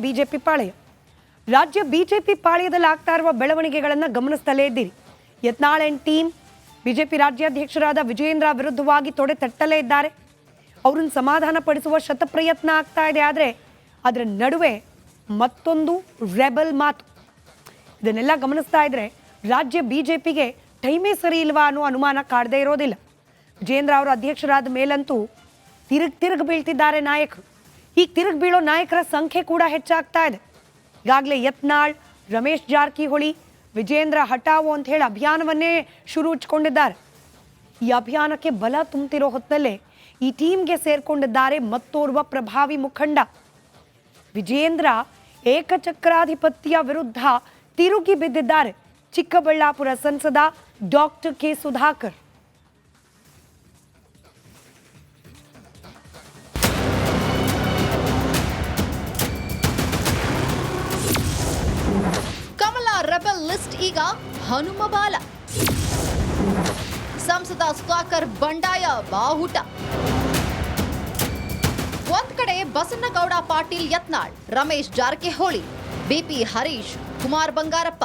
BJP ಪಾಳೆಯ. ರಾಜ್ಯ BJP ಪಾಳೆಯದಲ್ಲಿ ಆಗ್ತಾ ಇರುವ ಬೆಳವಣಿಗೆಗಳನ್ನು ಗಮನಿಸ್ತಲೇ ಇದ್ದೀರಿ. ಯತ್ನಾಳ್ ಅಂಡ್ ಟೀಮ್ ಬಿಜೆಪಿ ರಾಜ್ಯಾಧ್ಯಕ್ಷರಾದ ವಿಜಯೇಂದ್ರ ವಿರುದ್ಧವಾಗಿ ತೊಡೆ ತಟ್ಟಲೇ ಇದ್ದಾರೆ. ಅವರನ್ನು ಸಮಾಧಾನ ಪಡಿಸುವ ಶತಪ್ರಯತ್ನ ಆಗ್ತಾ ಇದೆ. ಆದರೆ ಅದರ ನಡುವೆ ಮತ್ತೊಂದು ರೆಬಲ್ ಮಾತು. ಇದನ್ನೆಲ್ಲ ಗಮನಿಸ್ತಾ ಇದ್ರೆ ರಾಜ್ಯ ಬಿಜೆಪಿಗೆ ಟೈಮೇ ಸರಿ ಇಲ್ವಾ ಅನ್ನೋ ಅನುಮಾನ ಕಾಡದೇ ಇರೋದಿಲ್ಲ. ವಿಜಯೇಂದ್ರ ಅವರು ಅಧ್ಯಕ್ಷರಾದ ಮೇಲಂತೂ ತಿರುಗಿ ಬೀಳ್ತಿದ್ದಾರೆ ನಾಯಕರು. ಈಗ ತಿರುಗಿ ಬೀಳೋ ನಾಯಕರ ಸಂಖ್ಯೆ ಕೂಡ ಹೆಚ್ಚಾಗ್ತಾ ಇದೆ. ಈಗಾಗಲೇ ಯತ್ನಾಳ್, ರಮೇಶ್ ಜಾರಕಿಹೊಳಿ, ವಿಜಯೇಂದ್ರ ಹಟಾವೋ ಅಂತ ಹೇಳಿ ಅಭಿಯಾನವನ್ನೇ ಶುರುಚಿಕೊಂಡಿದ್ದಾರೆ. ಈ ಅಭಿಯಾನಕ್ಕೆ ಬಲ ತುಂಬುತ್ತಿರೋ ಹೊತ್ತಲ್ಲೇ ಈ ಟೀಮ್ಗೆ ಸೇರ್ಕೊಂಡಿದ್ದಾರೆ ಮತ್ತೋರ್ವ ಪ್ರಭಾವಿ ಮುಖಂಡ. ವಿಜಯೇಂದ್ರ ಏಕಚಕ್ರಾಧಿಪತ್ಯ ವಿರುದ್ಧ ತಿರುಗಿ ಬಿದ್ದಿದ್ದಾರೆ ಚಿಕ್ಕಬಳ್ಳಾಪುರ ಸಂಸದ ಡಾಕ್ಟರ್ ಕೆ ಸುಧಾಕರ್. ಕಮಲ ರೆಬೆಲ್ ಲಿಸ್ಟ್ ಈಗ ಹನುಮಬಾಲ. ಸಂಸದ ಸುಧಾಕರ್ ಬಂಡಾಯ ಬಾಹುಟ. ಒಂದ್ ಕಡೆ ಬಸನಗೌಡ ಪಾಟೀಲ್ ಯತ್ನಾಳ್, ರಮೇಶ್ ಜಾರಕಿಹೊಳಿ, ಬಿಪಿ ಹರೀಶ್, ಕುಮಾರ್ ಬಂಗಾರಪ್ಪ,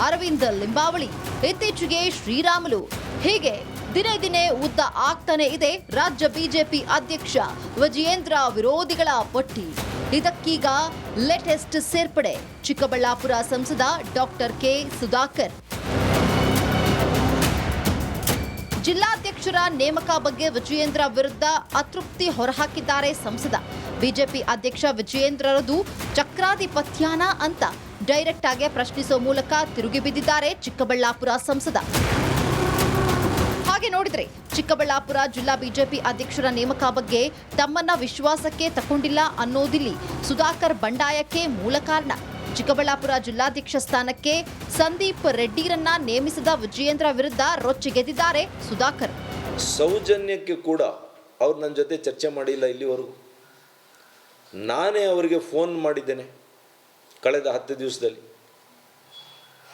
ಅರವಿಂದ್ ಲಿಂಬಾವಳಿ, ಇತ್ತೀಚೆಗೆ ಶ್ರೀರಾಮುಲು, ಹೀಗೆ ದಿನೇ ದಿನೇ ಉದ್ದ ಆಗ್ತಾನೆ ಇದೆ ರಾಜ್ಯ ಬಿಜೆಪಿ ಅಧ್ಯಕ್ಷ ವಿಜಯೇಂದ್ರ ವಿರೋಧಿಗಳ ಪಟ್ಟಿ. ಇದಕ್ಕೀಗ ಲೇಟೆಸ್ಟ್ ಸೇರ್ಪಡೆ ಚಿಕ್ಕಬಳ್ಳಾಪುರ ಸಂಸದ ಡಾಕ್ಟರ್ ಕೆ ಸುಧಾಕರ್. ಜಿಲ್ಲಾಧ್ಯಕ್ಷರ ನೇಮಕ ಬಗ್ಗೆ ವಿಜಯೇಂದ್ರ ವಿರುದ್ಧ ಅತೃಪ್ತಿ ಹೊರಹಾಕಿದ್ದಾರೆ ಸಂಸದ. ಬಿಜೆಪಿ ಅಧ್ಯಕ್ಷ ವಿಜಯೇಂದ್ರರದು ಚಕ್ರಾಧಿಪತ್ಯಾನ ಅಂತ ಡೈರೆಕ್ಟ್ ಆಗಿ ಪ್ರಶ್ನಿಸೋ ಮೂಲಕ ತಿರುಗಿ ಬಿದ್ದಿದ್ದಾರೆ ಚಿಕ್ಕಬಳ್ಳಾಪುರ ಸಂಸದ. ಹಾಗೆ ನೋಡಿದ್ರೆ ಚಿಕ್ಕಬಳ್ಳಾಪುರ ಜಿಲ್ಲಾ ಬಿಜೆಪಿ ಅಧ್ಯಕ್ಷರ ನೇಮಕ ಬಗ್ಗೆ ತಮ್ಮನ್ನ ವಿಶ್ವಾಸಕ್ಕೆ ತಗೊಂಡಿಲ್ಲ ಅನ್ನೋದಿಲ್ಲಿ ಸುಧಾಕರ್ ಬಂಡಾಯಕ್ಕೆ ಮೂಲ ಕಾರಣ. ಚಿಕ್ಕಬಳ್ಳಾಪುರ ಜಿಲ್ಲಾಧ್ಯಕ್ಷ ಸ್ಥಾನಕ್ಕೆ ಸಂದೀಪ್ ರೆಡ್ಡಿರನ್ನ ನೇಮಿಸಿದ ವಿಜಯೇಂದ್ರ ವಿರುದ್ಧ ರೊಚ್ಚಿಗೆದ್ದಿದ್ದಾರೆ ಸುಧಾಕರ್. ಸೌಜನ್ಯಕ್ಕೆ ಕೂಡ ಅವ್ರು ನನ್ನ ಜೊತೆ ಚರ್ಚೆ ಮಾಡಿಲ್ಲ ಇಲ್ಲಿವರೆಗೂ. ನಾನೇ ಅವರಿಗೆ ಫೋನ್ ಮಾಡಿದ್ದೇನೆ ಕಳೆದ 10 ದಿವಸದಲ್ಲಿ.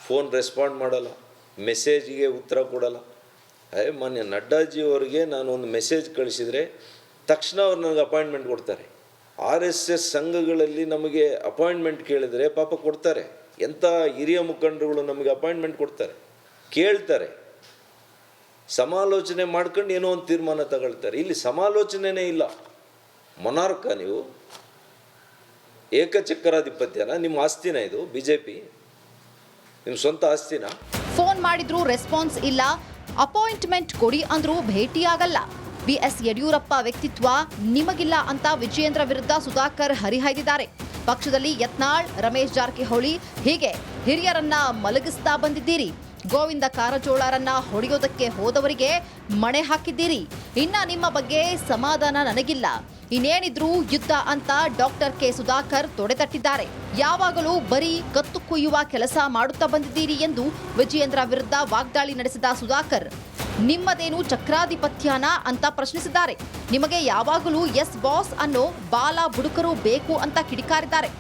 ಫೋನ್ ರೆಸ್ಪಾಂಡ್ ಮಾಡಲ್ಲ, ಮೆಸೇಜ್ಗೆ ಉತ್ತರ ಕೊಡಲ್ಲ. ಮಾನ್ಯ ನಡ್ಡಾಜಿಯವರಿಗೆ ನಾನು ಒಂದು ಮೆಸೇಜ್ ಕಳಿಸಿದರೆ ತಕ್ಷಣ ಅವ್ರು ನನಗೆ ಅಪಾಯಿಂಟ್ಮೆಂಟ್ ಕೊಡ್ತಾರೆ. RSS ಸಂಘಗಳಲ್ಲಿ ನಮಗೆ ಅಪಾಯಿಂಟ್ಮೆಂಟ್ ಕೇಳಿದರೆ ಪಾಪ ಕೊಡ್ತಾರೆ. ಎಂಥ ಹಿರಿಯ ಮುಖಂಡರುಗಳು ನಮಗೆ ಅಪಾಯಿಂಟ್ಮೆಂಟ್ ಕೊಡ್ತಾರೆ, ಕೇಳ್ತಾರೆ, ಸಮಾಲೋಚನೆ ಮಾಡ್ಕೊಂಡು ಏನೋ ಒಂದು ತೀರ್ಮಾನ ತಗೊಳ್ತಾರೆ. ಇಲ್ಲಿ ಸಮಾಲೋಚನೆನೇ ಇಲ್ಲ. ಮೊನಾರ್ಕ ನೀವು ಏಕಚಕ್ರಾಧಿಪತ್ಯನ? ನಿಮ್ಮ ಆಸ್ತಿನ ಇದು? ಬಿಜೆಪಿ ನಿಮ್ಮ ಸ್ವಂತ ಆಸ್ತಿನ? ಫೋನ್ ಮಾಡಿದ್ರು ರೆಸ್ಪಾನ್ಸ್ ಇಲ್ಲ, ಅಪಾಯಿಂಟ್ಮೆಂಟ್ ಕೊಡಿ ಅಂದ್ರೂ ಭೇಟಿಯಾಗಲ್ಲ. ಬಿಎಸ್ ಯಡಿಯೂರಪ್ಪ ವ್ಯಕ್ತಿತ್ವ ನಿಮಗಿಲ್ಲ ಅಂತ ವಿಜಯೇಂದ್ರ ವಿರುದ್ಧ ಸುಧಾಕರ್ ಹರಿಹಾಯ್ದಿದ್ದಾರೆ. ಪಕ್ಷದಲ್ಲಿ ಯತ್ನಾಳ್, ರಮೇಶ್ ಜಾರಕಿಹೊಳಿ ಹೀಗೆ ಹಿರಿಯರನ್ನ ಮಲಗಿಸ್ತಾ ಬಂದಿದ್ದೀರಿ. ಗೋವಿಂದ ಕಾರಜೋಳರನ್ನ ಹೊಡೆಯೋದಕ್ಕೆ ಹೋದವರಿಗೆ ಮಣೆ ಹಾಕಿದ್ದೀರಿ. ಇನ್ನ ನಿಮ್ಮ ಬಗ್ಗೆ ಸಮಾಧಾನ ನನಗಿಲ್ಲ, ಇನ್ನೇನಿದ್ರೂ ಯುದ್ಧ ಅಂತ ಡಾಕ್ಟರ್ ಕೆ ಸುಧಾಕರ್ ತೊಡೆತಟ್ಟಿದ್ದಾರೆ. ಯಾವಾಗಲೂ ಬರೀ ಕತ್ತು ಕುಯ್ಯುವ ಕೆಲಸ ಮಾಡುತ್ತಾ ಬಂದಿದ್ದೀರಿ ಎಂದು ವಿಜಯೇಂದ್ರ ವಿರುದ್ಧ ವಾಗ್ದಾಳಿ ನಡೆಸಿದ ಸುಧಾಕರ್ ನಿಮ್ಮದೇನು ಚಕ್ರಾಧಿಪತ್ಯನ ಅಂತ ಪ್ರಶ್ನಿಸಿದ್ದಾರೆ. ನಿಮಗೆ ಯಾವಾಗಲೂ ಎಸ್ ಬಾಸ್ ಅನ್ನೋ ಬಾಲ ಬುಡುಕರು ಬೇಕು ಅಂತ ಕಿಡಿಕಾರಿದ್ದಾರೆ.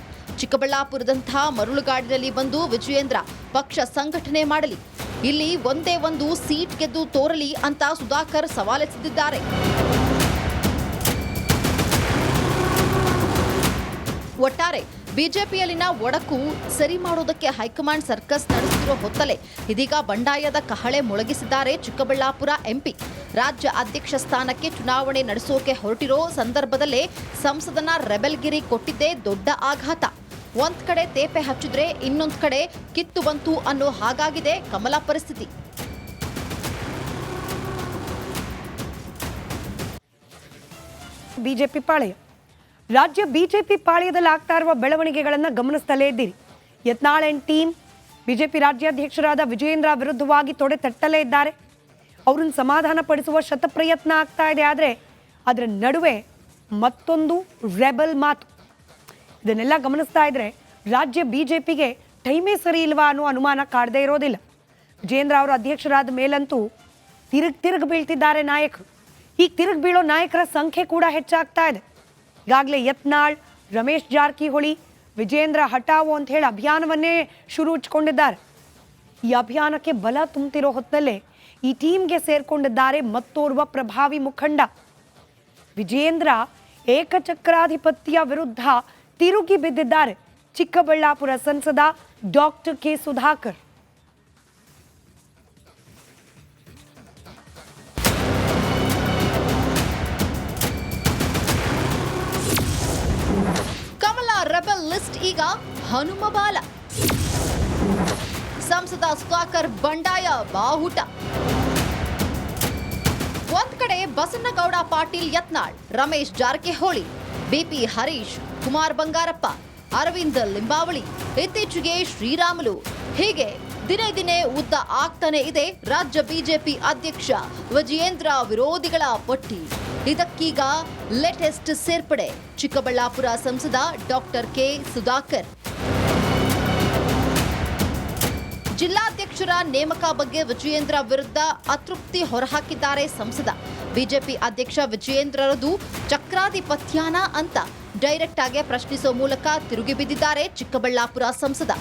ಚಿಕ್ಕಬಳ್ಳಾಪುರದಂಥ ಮರಳುಗಾಡಿನಲ್ಲಿ ಬಂದು ವಿಜಯೇಂದ್ರ ಪಕ್ಷ ಸಂಘಟನೆ ಮಾಡಲಿ, ಇಲ್ಲಿ ಒಂದೇ ಒಂದು ಸೀಟ್ ಗೆದ್ದು ತೋರಲಿ ಅಂತ ಸುಧಾಕರ್ ಸವಾಲೆಸೆದಿದ್ದಾರೆ. ಒಟ್ಟಾರೆ ಬಿಜೆಪಿಯಲ್ಲಿನ ಒಡಕು ಸರಿ ಮಾಡೋದಕ್ಕೆ ಹೈಕಮಾಂಡ್ ಸರ್ಕಸ್ ನಡೆಸುತ್ತಿರುವ ಹೊತ್ತಲೇ ಇದೀಗ ಬಂಡಾಯದ ಕಹಳೆ ಮೊಳಗಿಸಿದ್ದಾರೆ ಚಿಕ್ಕಬಳ್ಳಾಪುರ ಎಂಪಿ. ರಾಜ್ಯ ಅಧ್ಯಕ್ಷ ಸ್ಥಾನಕ್ಕೆ ಚುನಾವಣೆ ನಡೆಸೋಕೆ ಹೊರಟಿರೋ ಸಂದರ್ಭದಲ್ಲೇ ಸಂಸದನ ರೆಬೆಲ್ಗಿರಿ ಕೊಟ್ಟಿದ್ದೇ ದೊಡ್ಡ ಆಘಾತ. ಒಂದ್ ಕಡೆ ತೇಪೆ ಹಚ್ಚಿದ್ರೆ ಇನ್ನೊಂದ್ ಕಡೆ ಕಿತ್ತು ಬಂತು ಅನ್ನೋ ಹಾಗಾಗಿದೆ ಕಮಲ ಪರಿಸ್ಥಿತಿ. ಬಿಜೆಪಿ ಪಾಳೆಯ. ರಾಜ್ಯ ಬಿಜೆಪಿ ಪಾಳೆಯದಲ್ಲಿ ಆಗ್ತಾ ಇರುವ ಬೆಳವಣಿಗೆಗಳನ್ನು ಗಮನಿಸ್ತಲೇ ಇದ್ದೀರಿ. ಯತ್ನಾಳ್ ಅಂಡ್ ಟೀಮ್ ಬಿಜೆಪಿ ರಾಜ್ಯಾಧ್ಯಕ್ಷರಾದ ವಿಜಯೇಂದ್ರ ವಿರುದ್ಧವಾಗಿ ತೊಡೆ ತಟ್ಟಲೇ ಇದ್ದಾರೆ. ಅವರನ್ನು ಸಮಾಧಾನ ಪಡಿಸುವ ಶತಪ್ರಯತ್ನ ಆಗ್ತಾ ಇದೆ. ಆದರೆ ಅದರ ನಡುವೆ ಮತ್ತೊಂದು ರೆಬಲ್ ಮಾತು. ಇದನ್ನೆಲ್ಲ ಗಮನಿಸ್ತಾ ಇದ್ರೆ ರಾಜ್ಯ ಬಿಜೆಪಿಗೆ ಟೈಮೇ ಸರಿ ಇಲ್ವಾ ಅನ್ನೋ ಅನುಮಾನ ಕಾಡದೇ ಇರೋದಿಲ್ಲ. ವಿಜಯೇಂದ್ರ ಅವರು ಅಧ್ಯಕ್ಷರಾದ ಮೇಲಂತೂ ತಿರುಗಿ ಬೀಳ್ತಿದ್ದಾರೆ ನಾಯಕರು. ಈಗ ತಿರುಗಿ ಬೀಳೋ ನಾಯಕರ ಸಂಖ್ಯೆ ಕೂಡ ಹೆಚ್ಚಾಗ್ತಾ ಇದೆ. ಈಗಾಗಲೇ ಯತ್ನಾಳ್, ರಮೇಶ್ ಜಾರಕಿಹೊಳಿ, ವಿಜಯೇಂದ್ರ ಹಟಾವೋ ಅಂತ ಹೇಳಿ ಅಭಿಯಾನವನ್ನೇ ಶುರುಚಿಕೊಂಡಿದ್ದಾರೆ. ಈ ಅಭಿಯಾನಕ್ಕೆ ಬಲ ತುಂಬುತ್ತಿರೋ ಹೊತ್ತಲ್ಲೇ ಈ ಟೀಮ್ಗೆ ಸೇರ್ಕೊಂಡಿದ್ದಾರೆ ಮತ್ತೋರ್ವ ಪ್ರಭಾವಿ ಮುಖಂಡ. ವಿಜಯೇಂದ್ರ ಏಕಚಕ್ರಾಧಿಪತ್ಯ ವಿರುದ್ಧ ತಿರುಗಿ ಬಿದ್ದಿದ್ದಾರೆ ಚಿಕ್ಕಬಳ್ಳಾಪುರ ಸಂಸದ ಡಾಕ್ಟರ್ ಕೆ ಸುಧಾಕರ್. ಕಮಲ ರೆಬೆಲ್ ಲಿಸ್ಟ್ ಈಗ ಹನುಮಬಾಲ. ಸಂಸದ ಸುಧಾಕರ್ ಬಂಡಾಯ ಬಾಹುಟ. ಒಂದ್ ಕಡೆ ಬಸನಗೌಡ ಪಾಟೀಲ್ ಯತ್ನಾಳ್, ರಮೇಶ್ ಜಾರಕಿಹೊಳಿ, ಬಿಪಿ ಹರೀಶ್, ಕುಮಾರ್ ಬಂಗಾರಪ್ಪ, ಅರವಿಂದ್ ಲಿಂಬಾವಳಿ, ಇತ್ತೀಚೆಗೆ ಶ್ರೀರಾಮುಲು, ಹೀಗೆ ದಿನೇ ದಿನೇ ಉದ್ದ ಆಗ್ತಾನೆ ಇದೆ ರಾಜ್ಯ ಬಿಜೆಪಿ ಅಧ್ಯಕ್ಷ ವಿಜಯೇಂದ್ರ ವಿರೋಧಿಗಳ ಪಟ್ಟಿ. ಇದಕ್ಕೀಗ ಲೇಟೆಸ್ಟ್ ಸೇರ್ಪಡೆ ಚಿಕ್ಕಬಳ್ಳಾಪುರ ಸಂಸದ ಡಾಕ್ಟರ್ ಕೆ ಸುಧಾಕರ್. ಜಿಲ್ಲಾಧ್ಯಕ್ಷರ ನೇಮಕ ಬಗ್ಗೆ ವಿಜಯೇಂದ್ರ ವಿರುದ್ಧ ಅತೃಪ್ತಿ ಹೊರಹಾಕಿದ್ದಾರೆ ಸಂಸದ. ಬಿಜೆಪಿ ಅಧ್ಯಕ್ಷ ವಿಜಯೇಂದ್ರರದು ಚಕ್ರಾಧಿಪತ್ಯಾನ ಅಂತ ಡೈರೆಕ್ಟ್ ಆಗಿ ಪ್ರಶ್ನಿಸುವ ಮೂಲಕ ತಿರುಗಿ ಬಿದ್ದಿದ್ದಾರೆ ಚಿಕ್ಕಬಳ್ಳಾಪುರ ಸಂಸದ.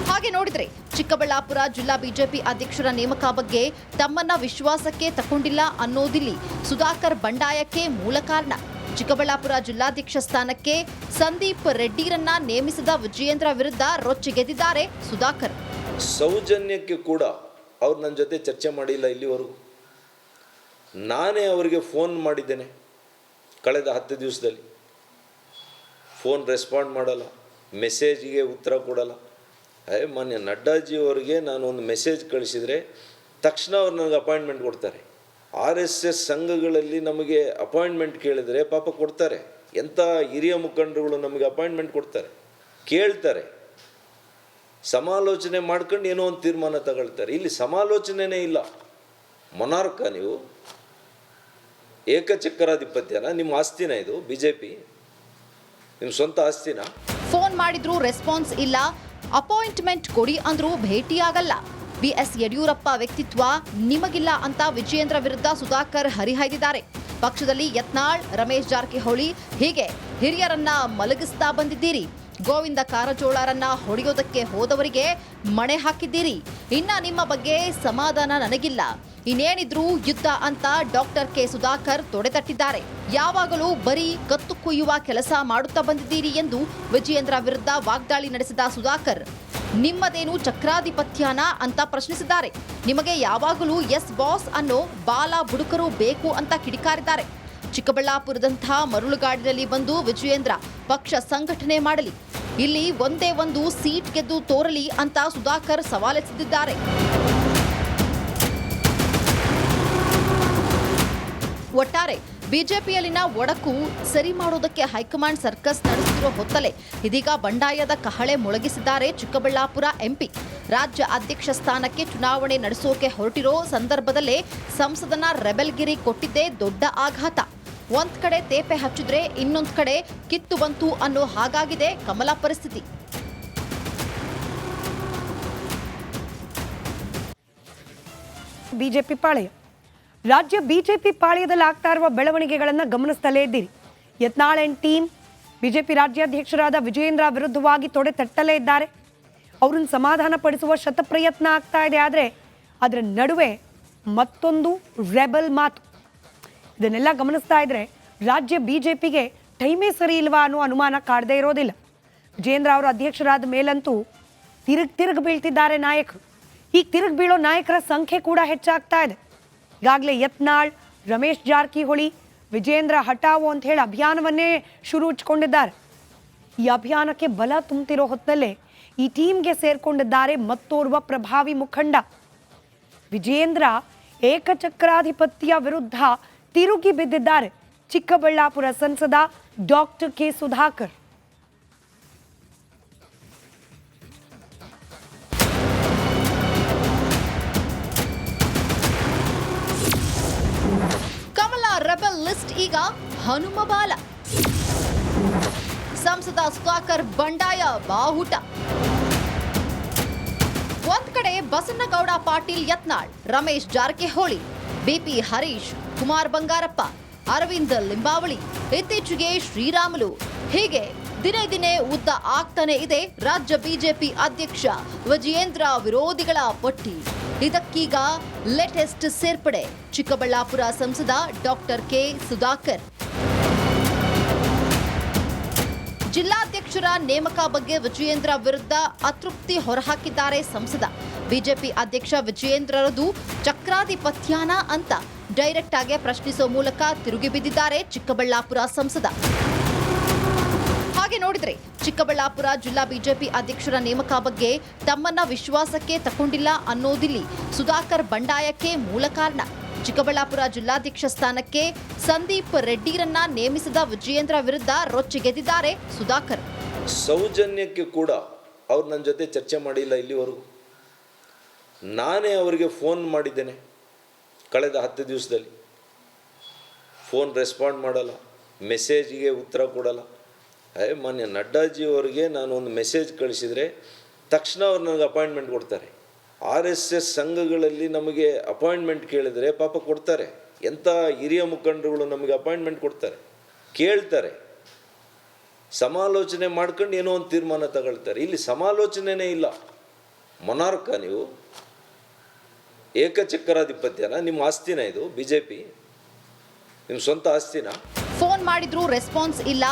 ಹಾಗೆ ನೋಡಿದ್ರೆ ಚಿಕ್ಕಬಳ್ಳಾಪುರ ಜಿಲ್ಲಾ ಬಿಜೆಪಿ ಅಧ್ಯಕ್ಷರ ನೇಮಕ ಬಗ್ಗೆ ತಮ್ಮನ್ನ ವಿಶ್ವಾಸಕ್ಕೆ ತಗೊಂಡಿಲ್ಲ ಅನ್ನೋದಿಲ್ಲಿ ಸುಧಾಕರ್ ಬಂಡಾಯಕ್ಕೆ ಮೂಲ ಕಾರಣ. ಚಿಕ್ಕಬಳ್ಳಾಪುರ ಜಿಲ್ಲಾಧ್ಯಕ್ಷ ಸ್ಥಾನಕ್ಕೆ ಸಂದೀಪ್ ರೆಡ್ಡಿರನ್ನ ನೇಮಿಸಿದ ವಿಜಯೇಂದ್ರ ವಿರುದ್ಧ ರೊಚ್ಚಿಗೆದ್ದಿದ್ದಾರೆ ಸುಧಾಕರ್. ಸೌಜನ್ಯಕ್ಕೆ ಕೂಡ ಅವ್ರು ನನ್ನ ಜೊತೆ ಚರ್ಚೆ ಮಾಡಿಲ್ಲ ಇಲ್ಲಿವರೆಗೂ. ನಾನೇ ಅವರಿಗೆ ಫೋನ್ ಮಾಡಿದ್ದೇನೆ ಕಳೆದ 10 ದಿವಸದಲ್ಲಿ. ಫೋನ್ ರೆಸ್ಪಾಂಡ್ ಮಾಡಲ್ಲ, ಮೆಸೇಜ್ಗೆ ಉತ್ತರ ಕೊಡಲ್ಲ. ಮಾನ್ಯ ನಡ್ಡಾಜಿಯವರಿಗೆ ನಾನು ಒಂದು ಮೆಸೇಜ್ ಕಳಿಸಿದರೆ ತಕ್ಷಣ ಅವ್ರು ನನಗೆ ಅಪಾಯಿಂಟ್ಮೆಂಟ್ ಕೊಡ್ತಾರೆ. RSS ಸಂಘಗಳಲ್ಲಿ ನಮಗೆ ಅಪಾಯಿಂಟ್ಮೆಂಟ್ ಕೇಳಿದರೆ ಪಾಪ ಕೊಡ್ತಾರೆ. ಎಂಥ ಹಿರಿಯ ಮುಖಂಡರುಗಳು ನಮಗೆ ಅಪಾಯಿಂಟ್ಮೆಂಟ್ ಕೊಡ್ತಾರೆ, ಕೇಳ್ತಾರೆ, ಸಮಾಲೋಚನೆ ಮಾಡ್ಕೊಂಡು ಏನೋ ಒಂದು ತೀರ್ಮಾನ ತಗೊಳ್ತಾರೆ. ಇಲ್ಲಿ ಸಮಾಲೋಚನೆನೇ ಇಲ್ಲ. ಮೊನಾರ್ಕ ನೀವು ಏಕಚಕ್ರಾಧಿಪತ್ಯನ? ನಿಮ್ಮ ಆಸ್ತಿನ ಇದು ಬಿಜೆಪಿ? ನಿಮ್ಮ ಸ್ವಂತ ಆಸ್ತಿನ? ಫೋನ್ ಮಾಡಿದ್ರು ರೆಸ್ಪಾನ್ಸ್ ಇಲ್ಲ, ಅಪಾಯಿಂಟ್ಮೆಂಟ್ ಕೊಡಿ ಅಂದ್ರೂ ಭೇಟಿಯಾಗಲ್ಲ. ಬಿಎಸ್ ಯಡಿಯೂರಪ್ಪ ವ್ಯಕ್ತಿತ್ವ ನಿಮಗಿಲ್ಲ ಅಂತ ವಿಜಯೇಂದ್ರ ವಿರುದ್ಧ ಸುಧಾಕರ್ ಹರಿಹಾಯ್ದಿದ್ದಾರೆ. ಪಕ್ಷದಲ್ಲಿ ಯತ್ನಾಳ್, ರಮೇಶ್ ಜಾರಕಿಹೊಳಿ, ಹೀಗೆ ಹಿರಿಯರನ್ನ ಮಲಗಿಸ್ತಾ ಬಂದಿದ್ದೀರಿ. ಗೋವಿಂದ ಕಾರಜೋಳರನ್ನ ಹೊಡೆಯೋದಕ್ಕೆ ಹೋದವರಿಗೆ ಮಣೆ ಹಾಕಿದ್ದೀರಿ. ಇನ್ನ ನಿಮ್ಮ ಬಗ್ಗೆ ಸಮಾಧಾನ ನನಗಿಲ್ಲ, ಇನ್ನೇನಿದ್ರೂ ಯುದ್ಧ ಅಂತ ಡಾಕ್ಟರ್ ಕೆ ಸುಧಾಕರ್ ತೊಡೆತಟ್ಟಿದ್ದಾರೆ. ಯಾವಾಗಲೂ ಬರೀ ಕತ್ತು ಕೊಯ್ಯುವ ಕೆಲಸ ಮಾಡುತ್ತಾ ಬಂದಿದ್ದೀರಿ ಎಂದು ವಿಜಯೇಂದ್ರ ವಿರುದ್ಧ ವಾಗ್ದಾಳಿ ನಡೆಸಿದ ಸುಧಾಕರ್ ನಿಮ್ಮದೇನು ಚಕ್ರಾಧಿಪತ್ಯನ ಅಂತ ಪ್ರಶ್ನಿಸಿದ್ದಾರೆ. ನಿಮಗೆ ಯಾವಾಗಲೂ ಎಸ್ ಬಾಸ್ ಅನ್ನೋ ಬಾಲ ಬುಡುಕರು ಬೇಕು ಅಂತ ಕಿಡಿಕಾರಿದ್ದಾರೆ. ಚಿಕ್ಕಬಳ್ಳಾಪುರದಂಥ ಮರಳುಗಾಡಿನಲ್ಲಿ ಬಂದು ವಿಜಯೇಂದ್ರ ಪಕ್ಷ ಸಂಘಟನೆ ಮಾಡಲಿ, ಇಲ್ಲಿ ಒಂದೇ ಒಂದು ಸೀಟ್ ಗೆದ್ದು ತೋರಲಿ ಅಂತ ಸುಧಾಕರ್ ಸವಾಲೆಸೆದಿದ್ದಾರೆ. ಒಟ್ಟಾರೆ ಬಿಜೆಪಿಯಲ್ಲಿನ ಒಡಕು ಸರಿ ಮಾಡೋದಕ್ಕೆ ಹೈಕಮಾಂಡ್ ಸರ್ಕಸ್ ನಡೆಸುತ್ತಿರುವ ಹೊತ್ತಲೇ ಇದೀಗ ಬಂಡಾಯದ ಕಹಳೆ ಮೊಳಗಿಸಿದ್ದಾರೆ ಚಿಕ್ಕಬಳ್ಳಾಪುರ ಎಂಪಿ. ರಾಜ್ಯ ಅಧ್ಯಕ್ಷ ಸ್ಥಾನಕ್ಕೆ ಚುನಾವಣೆ ನಡೆಸೋಕೆ ಹೊರಟಿರೋ ಸಂದರ್ಭದಲ್ಲೇ ಸಂಸದನ ರೆಬೆಲ್ಗಿರಿ ಕೊಟ್ಟಿದ್ದೇ ದೊಡ್ಡ ಆಘಾತ. ಒಂದ್ ಕಡೆ ತೇಪೆ ಹಚ್ಚಿದ್ರೆ ಇನ್ನೊಂದ್ ಕಡೆ ಕಿತ್ತು ಬಂತು ಅನ್ನೋ ಹಾಗಾಗಿದೆ ಕಮಲ ಪರಿಸ್ಥಿತಿ. ಬಿಜೆಪಿ ಪಾಳೆಯ ರಾಜ್ಯ ಬಿಜೆಪಿ ಪಾಳ್ಯದಲ್ಲಿ ಆಗ್ತಾ ಇರುವ ಬೆಳವಣಿಗೆಗಳನ್ನು ಗಮನಿಸ್ತಲೇ ಇದ್ದೀರಿ. ಯತ್ನಾಳ್ ಅಂಡ್ ಟೀಮ್ ಬಿಜೆಪಿ ರಾಜ್ಯಾಧ್ಯಕ್ಷರಾದ ವಿಜಯೇಂದ್ರ ವಿರುದ್ಧವಾಗಿ ತೊಡೆ ತಟ್ಟಲೇ ಇದ್ದಾರೆ. ಅವ್ರನ್ನ ಸಮಾಧಾನ ಪಡಿಸುವ ಶತಪ್ರಯತ್ನ ಆಗ್ತಾ ಇದೆ. ಆದರೆ ಅದರ ನಡುವೆ ಮತ್ತೊಂದು ರೆಬಲ್ ಮಾತು. ಇದನ್ನೆಲ್ಲ ಗಮನಿಸ್ತಾ ಇದ್ರೆ ರಾಜ್ಯ ಬಿಜೆಪಿಗೆ ಟೈಮೇ ಸರಿ ಇಲ್ವಾ ಅನ್ನೋ ಅನುಮಾನ ಕಾಡದೇ ಇರೋದಿಲ್ಲ. ವಿಜಯೇಂದ್ರ ಅವರ ಅಧ್ಯಕ್ಷರಾದ ಮೇಲಂತೂ ತಿರುಗಿ ಬೀಳ್ತಿದ್ದಾರೆ ನಾಯಕರು. ಈಗ ತಿರುಗಿ ಬೀಳೋ ನಾಯಕರ ಸಂಖ್ಯೆ ಕೂಡ ಹೆಚ್ಚಾಗ್ತಾ ಇದೆ. ಈಗಾಗಲೇ ಯತ್ನಾಳ್, ರಮೇಶ್ ಜಾರಕಿಹೊಳಿ, ವಿಜಯೇಂದ್ರ ಹಟಾವೋ ಅಂತ ಹೇಳಿ ಅಭಿಯಾನವನ್ನೇ ಶುರು ಹಚ್ಕೊಂಡಿದ್ದಾರೆ. ಈ ಅಭಿಯಾನಕ್ಕೆ ಬಲ ತುಂಬುತ್ತಿರೋ ಹೊತ್ತಲ್ಲೇ ಈ ಟೀಮ್ಗೆ ಸೇರ್ಕೊಂಡಿದ್ದಾರೆ ಮತ್ತೋರ್ವ ಪ್ರಭಾವಿ ಮುಖಂಡ. ವಿಜಯೇಂದ್ರ ಏಕಚಕ್ರಾಧಿಪತ್ಯ ವಿರುದ್ಧ ತಿರುಗಿ ಬಿದ್ದಿದ್ದಾರೆ ಚಿಕ್ಕಬಳ್ಳಾಪುರ ಸಂಸದ ಡಾಕ್ಟರ್ ಕೆ ಸುಧಾಕರ್. ಕಮಲ ರೆಬೆಲ್ ಲಿಸ್ಟ್ ಈಗ ಹನುಮಬಾಲ. ಸಂಸದ ಸುಧಾಕರ್ ಬಂಡಾಯ ಬಾಹುಟ. ಒಂದ್ ಕಡೆ ಬಸನಗೌಡ ಪಾಟೀಲ್ ಯತ್ನಾಳ್, ರಮೇಶ್ ಜಾರಕಿಹೊಳಿ, ಬಿಪಿ ಹರೀಶ್, ಕುಮಾರ್ ಬಂಗಾರಪ್ಪ, ಅರವಿಂದ್ ಲಿಂಬಾವಳಿ, ಇತ್ತೀಚೆಗೆ ಶ್ರೀರಾಮುಲು, ಹೀಗೆ ದಿನೇ ದಿನೇ ಉದ್ದ ಆಗ್ತಾನೆ ಇದೆ ರಾಜ್ಯ ಬಿಜೆಪಿ ಅಧ್ಯಕ್ಷ ವಿಜಯೇಂದ್ರ ವಿರೋಧಿಗಳ ಪಟ್ಟಿ. ಇದಕ್ಕೀಗ ಲೇಟೆಸ್ಟ್ ಸೇರ್ಪಡೆ ಚಿಕ್ಕಬಳ್ಳಾಪುರ ಸಂಸದ ಡಾಕ್ಟರ್ ಕೆ ಸುಧಾಕರ್. ಜಿಲ್ಲಾಧ್ಯಕ್ಷರ ನೇಮಕ ಬಗ್ಗೆ ವಿಜಯೇಂದ್ರ ವಿರುದ್ಧ ಅತೃಪ್ತಿ ಹೊರಹಾಕಿದ್ದಾರೆ ಸಂಸದ. ಬಿಜೆಪಿ ಅಧ್ಯಕ್ಷ ವಿಜಯೇಂದ್ರರದು ಚಕ್ರಾಧಿಪತ್ಯಾನ ಅಂತ ಡೈರೆಕ್ಟ್ ಆಗಿ ಪ್ರಶ್ನಿಸುವ ಮೂಲಕ ತಿರುಗಿ ಬಿದ್ದಿದ್ದಾರೆ ಚಿಕ್ಕಬಳ್ಳಾಪುರ ಸಂಸದ. ಹಾಗೆ ನೋಡಿದ್ರೆ ಚಿಕ್ಕಬಳ್ಳಾಪುರ ಜಿಲ್ಲಾ ಬಿಜೆಪಿ ಅಧ್ಯಕ್ಷರ ನೇಮಕ ಬಗ್ಗೆ ತಮ್ಮನ್ನ ವಿಶ್ವಾಸಕ್ಕೆ ತಗೊಂಡಿಲ್ಲ ಅನ್ನೋದಿಲ್ಲಿ ಸುಧಾಕರ್ ಬಂಡಾಯಕ್ಕೆ ಮೂಲ ಕಾರಣ. ಚಿಕ್ಕಬಳ್ಳಾಪುರ ಜಿಲ್ಲಾಧ್ಯಕ್ಷ ಸ್ಥಾನಕ್ಕೆ ಸಂದೀಪ್ ರೆಡ್ಡಿರನ್ನ ನೇಮಿಸಿದ ವಿಜಯೇಂದ್ರ ವಿರುದ್ಧ ರೊಚ್ಚಿಗೆದ್ದಿದ್ದಾರೆ ಸುಧಾಕರ್. ಸೌಜನ್ಯಕ್ಕೆ ಕೂಡ ಅವ್ರು ನನ್ನ ಜೊತೆ ಚರ್ಚೆ ಮಾಡಿಲ್ಲ ಇಲ್ಲಿವರೆಗೂ. ನಾನೇ ಅವರಿಗೆ ಫೋನ್ ಮಾಡಿದ್ದೇನೆ ಕಳೆದ 10 ದಿವಸದಲ್ಲಿ. ಫೋನ್ ರೆಸ್ಪಾಂಡ್ ಮಾಡಲ್ಲ, ಮೆಸೇಜಿಗೆ ಉತ್ತರ ಕೊಡಲ್ಲ. ಮಾನ್ಯ ನಡ್ಡಾಜಿಯವರಿಗೆ ನಾನು ಒಂದು ಮೆಸೇಜ್ ಕಳಿಸಿದರೆ ತಕ್ಷಣ ಅವ್ರು ನನಗೆ ಅಪಾಯಿಂಟ್ಮೆಂಟ್ ಕೊಡ್ತಾರೆ. RSS ಸಂಘಗಳಲ್ಲಿ ನಮಗೆ ಅಪಾಯಿಂಟ್ಮೆಂಟ್ ಕೇಳಿದರೆ ಪಾಪ ಕೊಡ್ತಾರೆ. ಎಂಥ ಹಿರಿಯ ಮುಖಂಡರುಗಳು ನಮಗೆ ಅಪಾಯಿಂಟ್ಮೆಂಟ್ ಕೊಡ್ತಾರೆ, ಕೇಳ್ತಾರೆ, ಸಮಾಲೋಚನೆ ಮಾಡ್ಕೊಂಡು ಏನೋ ಒಂದು ತೀರ್ಮಾನ ತಗೊಳ್ತಾರೆ. ಇಲ್ಲಿ ಸಮಾಲೋಚನೆನೇ ಇಲ್ಲ. ಮೊನಾರ್ಕ ನೀವು ಏಕಚಕ್ರಾಧಿಪತ್ಯನ? ನಿಮ್ಮ ಆಸ್ತಿನ ಇದು? BJP ನಿಮ್ಮ ಸ್ವಂತ ಆಸ್ತಿನ? ಫೋನ್ ಮಾಡಿದ್ರು ರೆಸ್ಪಾನ್ಸ್ ಇಲ್ಲ,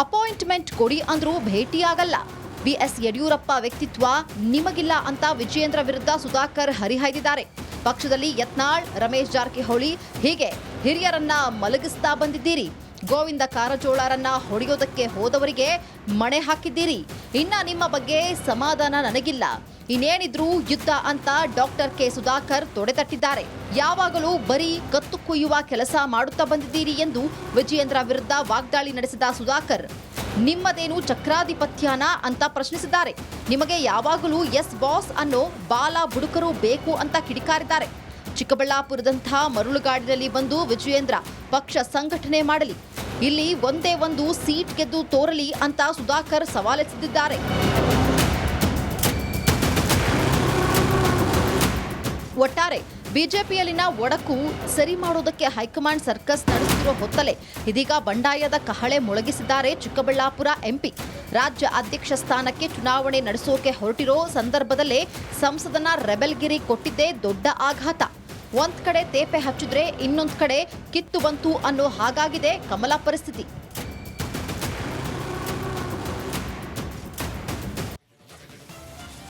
ಅಪಾಯಿಂಟ್ಮೆಂಟ್ ಕೊಡಿ ಅಂದ್ರೂ ಭೇಟಿಯಾಗಲ್ಲ. BS ಯಡಿಯೂರಪ್ಪ ವ್ಯಕ್ತಿತ್ವ ನಿಮಗಿಲ್ಲ ಅಂತ ವಿಜಯೇಂದ್ರ ವಿರುದ್ಧ ಸುಧಾಕರ್ ಹರಿಹಾಯ್ದಿದ್ದಾರೆ. ಪಕ್ಷದಲ್ಲಿ ಯತ್ನಾಳ್, ರಮೇಶ್ ಜಾರಕಿಹೊಳಿ ಹೀಗೆ ಹಿರಿಯರನ್ನ ಮಲಗಿಸ್ತಾ ಬಂದಿದ್ದೀರಿ. ಗೋವಿಂದ ಕಾರಜೋಳರನ್ನ ಹೊಡೆಯೋದಕ್ಕೆ ಹೋದವರಿಗೆ ಮಣೆ ಹಾಕಿದ್ದೀರಿ. ಇನ್ನ ನಿಮ್ಮ ಬಗ್ಗೆ ಸಮಾಧಾನ ನನಗಿಲ್ಲ, ಇನ್ನೇನಿದ್ರು ಯುದ್ಧ ಅಂತ ಡಾಕ್ಟರ್ ಕೆ ಸುಧಾಕರ್ ತೊಡೆತಟ್ಟಿದ್ದಾರೆ. ಯಾವಾಗಲೂ ಬರೀ ಕತ್ತು ಕುಯ್ಯುವ ಕೆಲಸ ಮಾಡುತ್ತಾ ಬಂದಿದ್ದೀರಿ ಎಂದು ವಿಜಯೇಂದ್ರ ವಿರುದ್ಧ ವಾಗ್ದಾಳಿ ನಡೆಸಿದ ಸುಧಾಕರ್ ನಿಮ್ಮದೇನು ಚಕ್ರಾಧಿಪತ್ಯಾನ ಅಂತ ಪ್ರಶ್ನಿಸಿದ್ದಾರೆ. ನಿಮಗೆ ಯಾವಾಗಲೂ ಎಸ್ ಬಾಸ್ ಅನ್ನೋ ಬಾಲ ಬುಡುಕರು ಬೇಕು ಅಂತ ಕಿಡಿಕಾರಿದ್ದಾರೆ. ಚಿಕ್ಕಬಳ್ಳಾಪುರದಂಥ ಮರಳುಗಾಡಿನಲ್ಲಿ ಬಂದು ವಿಜಯೇಂದ್ರ ಪಕ್ಷ ಸಂಘಟನೆ ಮಾಡಲಿ, ಇಲ್ಲಿ ಒಂದೇ ಒಂದು ಸೀಟ್ ಗೆದ್ದು ತೋರಲಿ ಅಂತ ಸುಧಾಕರ್ ಸವಾಲೆಸೆದಿದ್ದಾರೆ. ಒಟ್ಟಾರೆ ಬಿಜೆಪಿಯಲ್ಲಿನ ಒಡಕು ಸರಿ ಮಾಡೋದಕ್ಕೆ ಹೈಕಮಾಂಡ್ ಸರ್ಕಸ್ ನಡೆಸುತ್ತಿರುವ ಹೊತ್ತಲೇ ಇದೀಗ ಬಂಡಾಯದ ಕಹಳೆ ಮೊಳಗಿಸಿದ್ದಾರೆ ಚಿಕ್ಕಬಳ್ಳಾಪುರ MP. ರಾಜ್ಯ ಅಧ್ಯಕ್ಷ ಸ್ಥಾನಕ್ಕೆ ಚುನಾವಣೆ ನಡೆಸೋಕೆ ಹೊರಟಿರೋ ಸಂದರ್ಭದಲ್ಲೇ ಸಂಸದನ ರೆಬೆಲ್ಗಿರಿ ಕೊಟ್ಟಿದ್ದೇ ದೊಡ್ಡ ಆಘಾತ. ಒಂದ್ ಕಡೆ ತೇಪೆ ಹಚ್ಚಿದ್ರೆ ಇನ್ನೊಂದ್ ಕಡೆ ಕಿತ್ತು ಬಂತು ಅನ್ನೋ ಹಾಗಾಗಿದೆ ಕಮಲ ಪರಿಸ್ಥಿತಿ.